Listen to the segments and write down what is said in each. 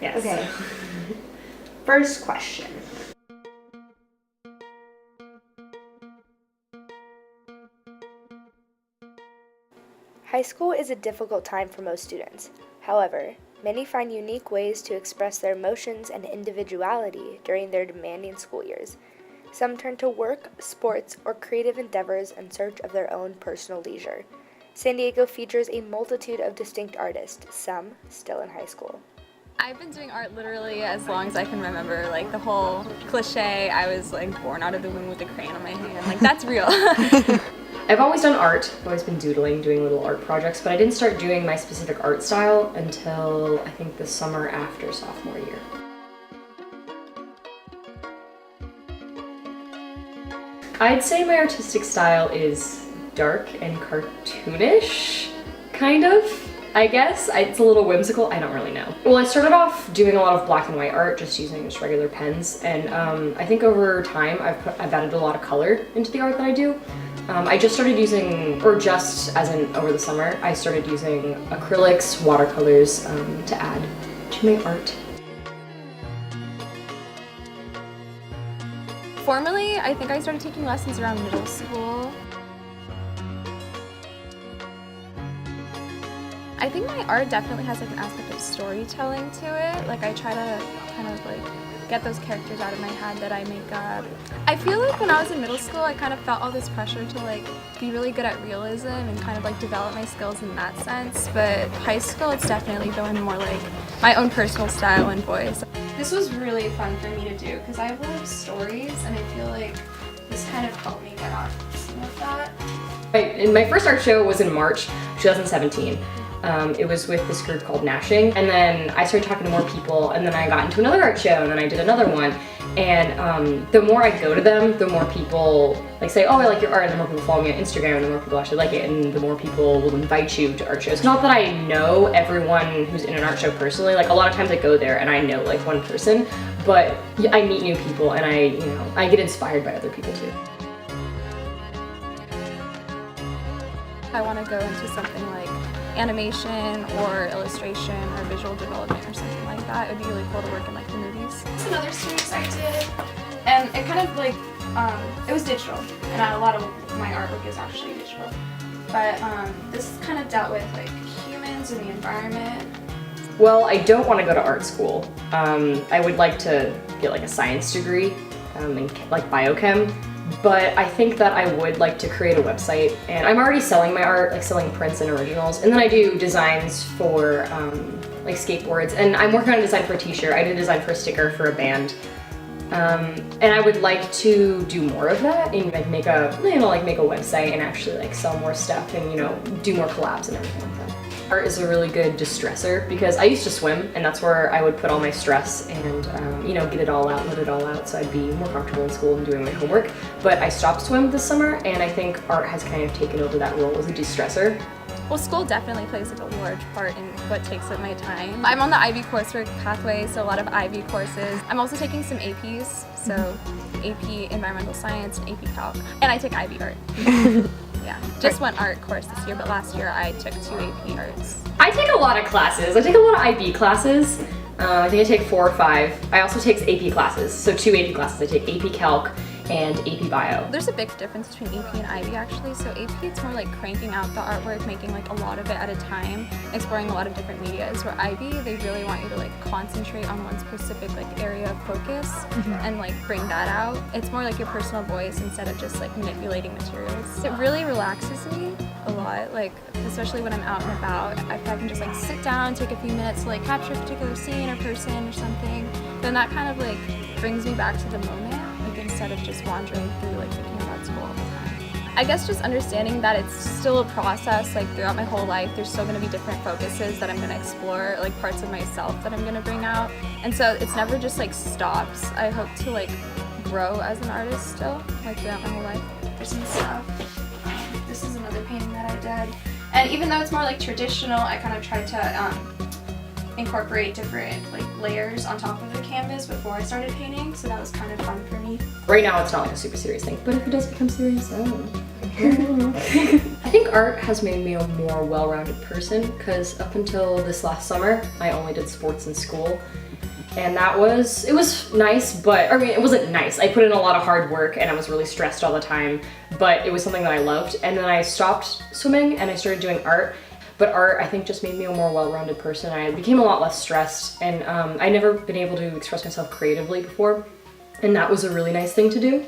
Yes. Okay. First question. High school is a difficult time for most students. However, many find unique ways to express their emotions and individuality during their demanding school years. Some turn to work, sports, or creative endeavors in search of their own personal leisure. San Diego features a multitude of distinct artists, some still in high school. I've been doing art literally as long as I can remember. Like the whole cliche, I was like born out of the womb with a crayon on my hand. Like that's real. I've always done art. I've always been doodling, doing little art projects, but I didn't start doing my specific art style until I think the summer after sophomore year. I'd say my artistic style is dark and cartoonish, kind of, I guess. It's a little whimsical, I don't really know. Well, I started off doing a lot of black and white art, just using just regular pens, and I think over time I've added a lot of color into the art that I do. I just started using, or just as in over the summer, I started using acrylics, watercolors to add to my art. Formally, I think I started taking lessons around middle school. I think my art definitely has like an aspect of storytelling to it. Like I try to kind of like get those characters out of my head that I make up. I feel like when I was in middle school, I kind of felt all this pressure to like be really good at realism and kind of like develop my skills in that sense. But high school, it's definitely been more like my own personal style and voice. This was really fun for me to do because I have a lot of stories and I feel like this kind of helped me get out some of that. And my first art show was in March 2017. It was with this group called Gnashing, and then I started talking to more people, and then I got into another art show, and then I did another one. And the more I go to them, the more people like say, oh, I like your art, and the more people follow me on Instagram, and the more people actually like it, and the more people will invite you to art shows. Not that I know everyone who's in an art show personally, like a lot of times I go there and I know like one person, but I meet new people and I get inspired by other people too. I want to go into something like animation or illustration or visual development or something like that. It would be really cool to work in like the movies. It's another series I did, and it kind of like, it was digital, and a lot of my artwork is actually digital. But this kind of dealt with like humans and the environment. Well, I don't want to go to art school. I would like to get like a science degree in like biochem. But I think that I would like to create a website, and I'm already selling my art, like selling prints and originals, and then I do designs for like skateboards, and I'm working on a design for a t-shirt. I did a design for a sticker for a band, and I would like to do more of that and like make a website and actually like sell more stuff and do more collabs and everything like that. Art is a really good distressor because I used to swim, and that's where I would put all my stress and get it all out, let it all out, so I'd be more comfortable in school and doing my homework. But I stopped swim this summer, and I think art has kind of taken over that role as a distressor. Well, school definitely plays like a large part in what takes up my time. I'm on the IB coursework pathway, so a lot of IB courses. I'm also taking some APs, so AP Environmental Science and AP Calc, and I take IB Art. Yeah, just one art course this year, but last year I took 2 AP Arts. I take a lot of classes. I take a lot of IB classes. I think I take 4 or 5. I also take AP classes, so 2 AP classes. I take AP Calc and AP Bio. There's a big difference between AP and IB actually. So AP, it's more like cranking out the artwork, making like a lot of it at a time, exploring a lot of different medias. Where IB, they really want you to like concentrate on one specific like area of focus and like bring that out. It's more like your personal voice instead of just like manipulating materials. It really relaxes me a lot, like especially when I'm out and about. If I can just like sit down, take a few minutes to like capture a particular scene or person or something, then that kind of like brings me back to the moment. Instead of just wandering through like thinking about school all the time. I guess just understanding that it's still a process, like throughout my whole life there's still going to be different focuses that I'm going to explore, like parts of myself that I'm going to bring out, and so it's never just like stops. I hope to like grow as an artist still, like throughout my whole life. There's some stuff. This is another painting that I did, and even though it's more like traditional, I kind of tried to incorporate different like layers on top of the canvas before I started painting, so that was kind of fun for me. Right now it's not like a super serious thing, but if it does become serious, I don't know. I think art has made me a more well-rounded person because up until this last summer, I only did sports in school. And it was nice, but, I mean, it wasn't nice. I put in a lot of hard work and I was really stressed all the time, but it was something that I loved. And then I stopped swimming and I started doing art. But art, I think, just made me a more well-rounded person. I became a lot less stressed, and I'd never been able to express myself creatively before, and that was a really nice thing to do.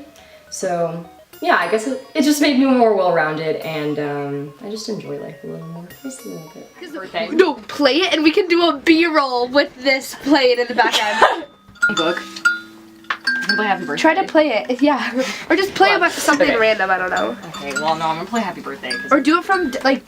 So, yeah, I guess it just made me more well-rounded, and I just enjoy life a little more, just a little bit. Birthday. No, play it and we can do a B-roll with this playing in the background. Book. I can play Happy Birthday. Try to play it, yeah. Or just play What? about something Okay. random, I don't know. Okay, well, no, I'm gonna play Happy Birthday. 'Cause Or do it from, like,